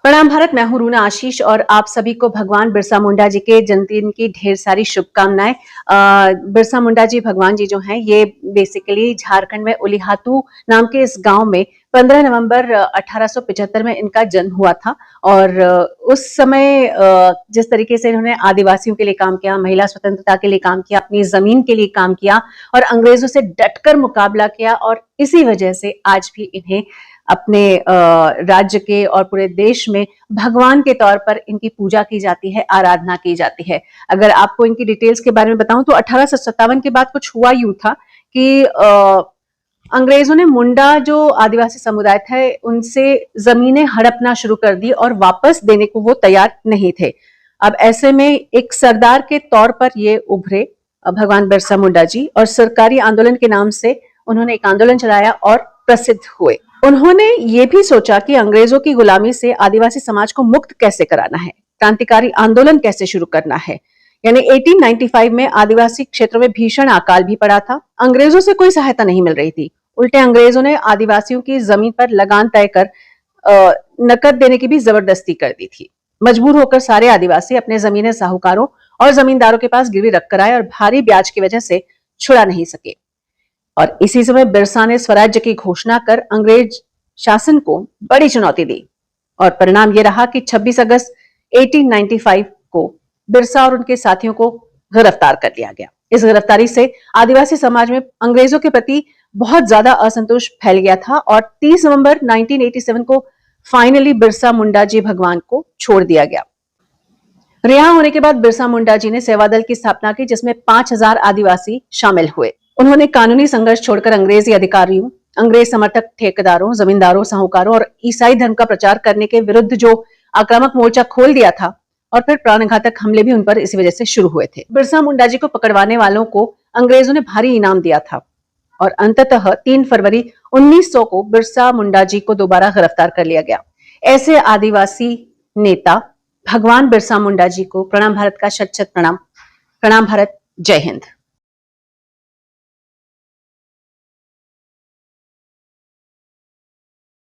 प्रणाम भारत। मैं हूं रूना आशीष और आप सभी को भगवान बिरसा मुंडा जी के जन्मदिन की ढेर सारी शुभकामनाएं। बिरसा मुंडा जी भगवान जी जो हैं ये बेसिकली झारखंड में उलिहातू नाम के इस गांव में 15 नवंबर 1875 में इनका जन्म हुआ था। और उस समय जिस तरीके से इन्होंने आदिवासियों के लिए काम किया, महिला स्वतंत्रता के लिए काम किया, अपनी जमीन के लिए काम किया और अंग्रेजों से डटकर मुकाबला किया, और इसी वजह से आज भी इन्हें अपने राज्य के और पूरे देश में भगवान के तौर पर इनकी पूजा की जाती है, आराधना की जाती है। अगर आपको इनकी डिटेल्स के बारे में बताऊं तो 1857 के बाद कुछ हुआ यूं था कि अंग्रेजों ने मुंडा जो आदिवासी समुदाय थे उनसे जमीनें हड़पना शुरू कर दी और वापस देने को वो तैयार नहीं थे। अब ऐसे में एक सरदार के तौर पर ये उभरे भगवान बिरसा मुंडा जी, और सरकारी आंदोलन के नाम से उन्होंने एक आंदोलन चलाया और प्रसिद्ध हुए। उन्होंने ये भी सोचा कि अंग्रेजों की गुलामी से आदिवासी समाज को मुक्त कैसे कराना है, क्रांतिकारी आंदोलन कैसे शुरू करना है। यानी 1895 में आदिवासी क्षेत्रों में भीषण अकाल भी पड़ा था। अंग्रेजों से कोई सहायता नहीं मिल रही थी। उल्टे अंग्रेजों ने आदिवासियों की जमीन पर लगान तय कर नकद देने की भी जबरदस्ती कर दी थी। मजबूर होकर सारे आदिवासी अपने जमीनें साहूकारों और जमींदारों के पास गिरवी रखकर आए और भारी ब्याज की वजह से छुड़ा नहीं सके। और इसी समय बिरसा ने स्वराज्य की घोषणा कर अंग्रेज शासन को बड़ी चुनौती दी, और परिणाम यह रहा कि 26 अगस्त 1895 को बिरसा और उनके साथियों को गिरफ्तार कर लिया गया। इस गिरफ्तारी से आदिवासी समाज में अंग्रेजों के प्रति बहुत ज्यादा असंतोष फैल गया था, और 30 नवंबर 1987 को फाइनली बिरसा मुंडा जी भगवान को छोड़ दिया गया। रिहा होने के बाद बिरसा मुंडा जी ने सेवा दल की स्थापना की, जिसमें 5000 आदिवासी शामिल हुए। उन्होंने कानूनी संघर्ष छोड़कर अंग्रेजी अधिकारियों, अंग्रेज समर्थक ठेकेदारों, जमींदारों, साहूकारों और ईसाई धर्म का प्रचार करने के विरुद्ध जो आक्रामक मोर्चा खोल दिया था, और फिर प्राणघातक हमले भी उन पर इसी वजह से शुरू हुए थे। बिरसा मुंडा जी को पकड़वाने वालों को अंग्रेजों ने भारी इनाम दिया था, और अंततः 3 फरवरी 1900 को बिरसा मुंडा जी को दोबारा गिरफ्तार कर लिया गया। ऐसे आदिवासी नेता भगवान बिरसा मुंडा जी को प्रणाम भारत का शत शत प्रणाम। प्रणाम भारत। जय हिंद।